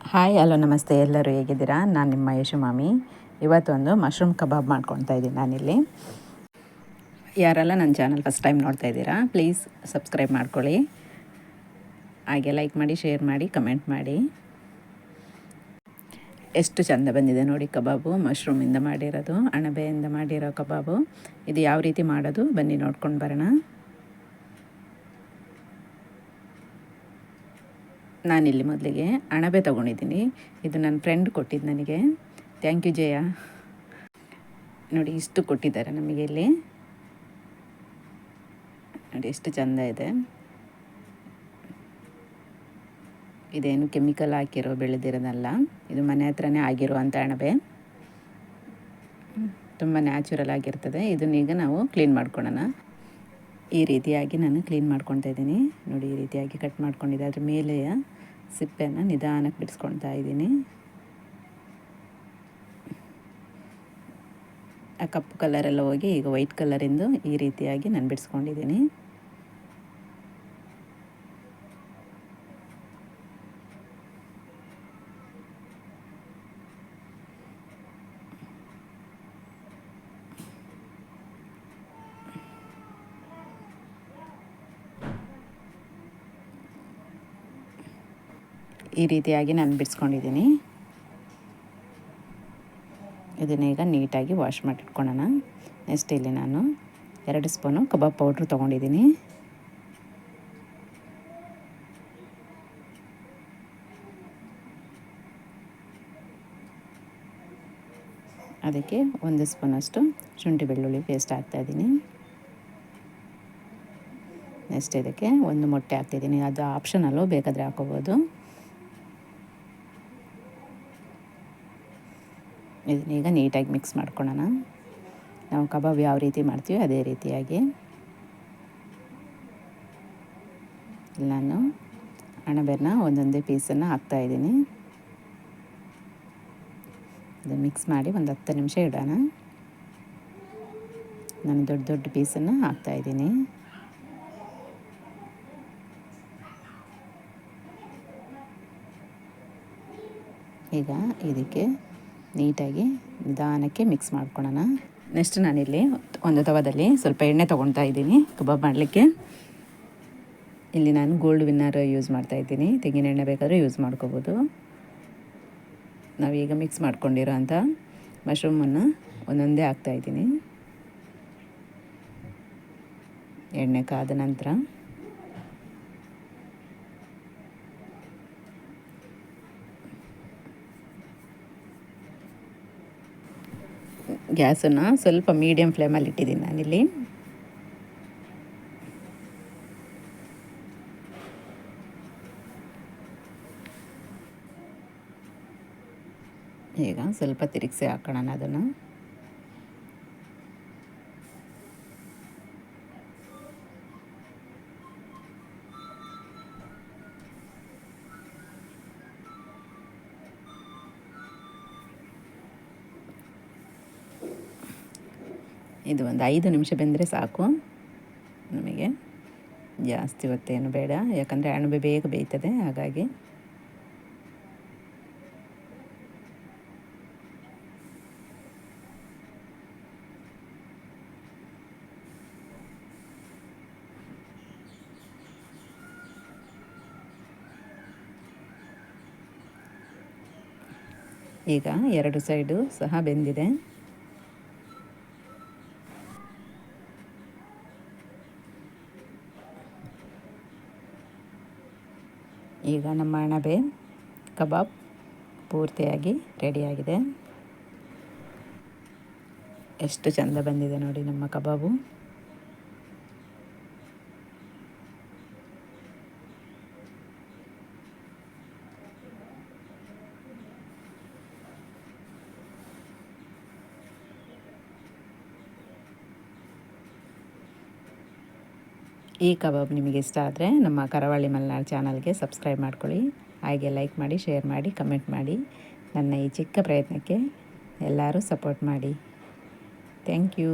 Hi hello ನಮಸ್ತೆ, ಎಲ್ಲರೂ ಹೇಗಿದ್ದೀರಾ? ನಾನು ನಿಮ್ಮ ಯಶುಮಾಮಿ. ಇವತ್ತೊಂದು ಮಶ್ರೂಮ್ ಕಬಾಬ್ ಮಾಡ್ಕೊಳ್ತಾ ಇದ್ದೀನಿ ನಾನಿಲ್ಲಿ. ಯಾರೆಲ್ಲ ನನ್ನ ಚಾನಲ್ ಫಸ್ಟ್ ಟೈಮ್ ನೋಡ್ತಾ ಇದ್ದೀರಾ, ಪ್ಲೀಸ್ ಸಬ್ಸ್ಕ್ರೈಬ್ ಮಾಡ್ಕೊಳ್ಳಿ. ಹಾಗೆ ಲೈಕ್ ಮಾಡಿ, ಶೇರ್ ಮಾಡಿ, ಕಮೆಂಟ್ ಮಾಡಿ. ಎಷ್ಟು ಚೆಂದ ಬಂದಿದೆ ನೋಡಿ ಕಬಾಬು. ಮಶ್ರೂಮಿಂದ ಮಾಡಿರೋದು, ಅಣಬೆಯಿಂದ ಮಾಡಿರೋ ಕಬಾಬು. ಇದು ಯಾವ ರೀತಿ ಮಾಡೋದು ಬನ್ನಿ ನೋಡ್ಕೊಂಡು ಬರೋಣ. ನಾನಿಲ್ಲಿ ಮೊದಲಿಗೆ ಅಣಬೆ ತೊಗೊಂಡಿದ್ದೀನಿ. ಇದು ನನ್ನ ಫ್ರೆಂಡ್ ಕೊಟ್ಟಿದ್ದು ನನಗೆ. ಥ್ಯಾಂಕ್ ಯು ಜಯ. ನೋಡಿ ಇಷ್ಟು ಕೊಟ್ಟಿದ್ದಾರೆ ನಮಗೆ ಇಲ್ಲಿ. ನೋಡಿ ಎಷ್ಟು ಚೆಂದ ಇದೆ. ಇದೇನು ಕೆಮಿಕಲ್ ಹಾಕಿರೋ ಬೆಳೆದಿರೋದಲ್ಲ, ಇದು ಮನೆ ಹತ್ರನೇ ಆಗಿರುವಂಥ ಅಣಬೆ. ತುಂಬ ನ್ಯಾಚುರಲ್ ಆಗಿರ್ತದೆ. ಇದನ್ನೀಗ ನಾವು ಕ್ಲೀನ್ ಮಾಡ್ಕೊಳ್ಳೋಣ. ಈ ರೀತಿಯಾಗಿ ನಾನು ಕ್ಲೀನ್ ಮಾಡ್ಕೊತಾ ಇದ್ದೀನಿ. ನೋಡಿ ಈ ರೀತಿಯಾಗಿ ಕಟ್ ಮಾಡ್ಕೊಂಡಿದ್ದೆ. ಅದ್ರ ಮೇಲೆಯ ಸಿಪ್ಪೆಯನ್ನು ನಿಧಾನಕ್ಕೆ ಬಿಡಿಸ್ಕೊಳ್ತಾ ಇದ್ದೀನಿ. ಆ ಕಪ್ಪು ಕಲರೆಲ್ಲ ಹೋಗಿ ಈಗ ವೈಟ್ ಕಲರಿಂದು ಈ ರೀತಿಯಾಗಿ ನಾನು ಬಿಡಿಸ್ಕೊಂಡಿದ್ದೀನಿ. ಈ ರೀತಿಯಾಗಿ ನಾನು ಬಿಡಿಸ್ಕೊಂಡಿದ್ದೀನಿ. ಇದನ್ನೀಗ ನೀಟಾಗಿ ವಾಶ್ ಮಾಡಿಟ್ಕೊಳ್ಳೋಣ. ನೆಕ್ಸ್ಟ್ ಇಲ್ಲಿ ನಾನು 2 ಸ್ಪೂನು ಕಬಾಬ್ ಪೌಡ್ರ್ ತೊಗೊಂಡಿದ್ದೀನಿ. ಅದಕ್ಕೆ 1 ಸ್ಪೂನಷ್ಟು ಶುಂಠಿ ಬೆಳ್ಳುಳ್ಳಿ ಪೇಸ್ಟ್ ಹಾಕ್ತಾಯಿದ್ದೀನಿ. ನೆಕ್ಸ್ಟ್ ಇದಕ್ಕೆ 1 ಮೊಟ್ಟೆ ಹಾಕ್ತಿದ್ದೀನಿ. ಅದು ಆಪ್ಷನಲ್ಲು, ಬೇಕಾದರೆ ಹಾಕೋಬೋದು. ಇದನ್ನೀಗ ನೀಟಾಗಿ ಮಿಕ್ಸ್ ಮಾಡ್ಕೊಳ್ಳೋಣ. ನಾವು ಕಬಾಬ್ ಯಾವ ರೀತಿ ಮಾಡ್ತೀವಿ ಅದೇ ರೀತಿಯಾಗಿ. ಇಲ್ಲಿ ನಾನು ಅಣಬೆನ ಒಂದೊಂದೇ ಪೀಸನ್ನು ಹಾಕ್ತಾಯಿದ್ದೀನಿ. ಇದು ಮಿಕ್ಸ್ ಮಾಡಿ ಒಂದು 10 ನಿಮಿಷ ಇಡೋಣ. ನಾನು ದೊಡ್ಡ ದೊಡ್ಡ ಪೀಸನ್ನು ಹಾಕ್ತಾಯಿದ್ದೀನಿ. ಈಗ ಇದಕ್ಕೆ ನೀಟಾಗಿ ನಿಧಾನಕ್ಕೆ ಮಿಕ್ಸ್ ಮಾಡ್ಕೊಳ್ಳೋಣ. ನೆಕ್ಸ್ಟ್ ನಾನಿಲ್ಲಿ ಒಂದು ತವದಲ್ಲಿ ಸ್ವಲ್ಪ ಎಣ್ಣೆ ತೊಗೊಳ್ತಾ ಇದ್ದೀನಿ ಕಬಾಬ್ ಮಾಡಲಿಕ್ಕೆ. ಇಲ್ಲಿ ನಾನು ಗೋಲ್ಡ್ ವಿನ್ನರ್ ಯೂಸ್ ಮಾಡ್ತಾಯಿದ್ದೀನಿ. ತೆಂಗಿನ ಎಣ್ಣೆ ಬೇಕಾದರೆ ಯೂಸ್ ಮಾಡ್ಕೋಬೋದು. ನಾವೀಗ ಮಿಕ್ಸ್ ಮಾಡ್ಕೊಂಡಿರೋ ಅಂಥ ಮಶ್ರೂಮನ್ನು ಒಂದೊಂದೇ ಹಾಕ್ತಾಯಿದ್ದೀನಿ. ಎಣ್ಣೆ ಕಾದ ನಂತರ ಗ್ಯಾಸನ್ನು ಸ್ವಲ್ಪ ಮೀಡಿಯಮ್ ಫ್ಲೇಮಲ್ಲಿ ಇಟ್ಟಿದ್ದೀನಿ ನಾನಿಲ್ಲಿ. ಈಗ ಸ್ವಲ್ಪ ತಿರುಗಿಸಿ ಹಾಕೋಣ ಅದನ್ನು. ಇದು ಒಂದು 5 ನಿಮಿಷ ಬೆಂದರೆ ಸಾಕು ನಮಗೆ. ಜಾಸ್ತಿ ಹೊತ್ತೇನು ಬೇಡ, ಯಾಕಂದರೆ ಅಣಬೆ ಬೇಗ ಬೇಯ್ತದೆ. ಹಾಗಾಗಿ ಈಗ 2 ಸೈಡು ಸಹ ಬೆಂದಿದೆ. ಈಗ ನಮ್ಮ ಅಣಬೆ ಕಬಾಬ್ ಪೂರ್ತಿಯಾಗಿ ರೆಡಿಯಾಗಿದೆ. ಎಷ್ಟು ಚೆಂದ ಬಂದಿದೆ ನೋಡಿ ನಮ್ಮ ಕಬಾಬು. ಈ ಕಬಾಬ್ ನಿಮಗೆ ಇಷ್ಟ ಆದರೆ ನಮ್ಮ ಕರಾವಳಿ ಮಲೆನಾಡು ಚಾನಲ್ಗೆ ಸಬ್ಸ್ಕ್ರೈಬ್ ಮಾಡ್ಕೊಳ್ಳಿ. ಹಾಗೆ ಲೈಕ್ ಮಾಡಿ, ಶೇರ್ ಮಾಡಿ, ಕಮೆಂಟ್ ಮಾಡಿ. ನನ್ನ ಈ ಚಿಕ್ಕ ಪ್ರಯತ್ನಕ್ಕೆ ಎಲ್ಲರೂ ಸಪೋರ್ಟ್ ಮಾಡಿ. Thank you.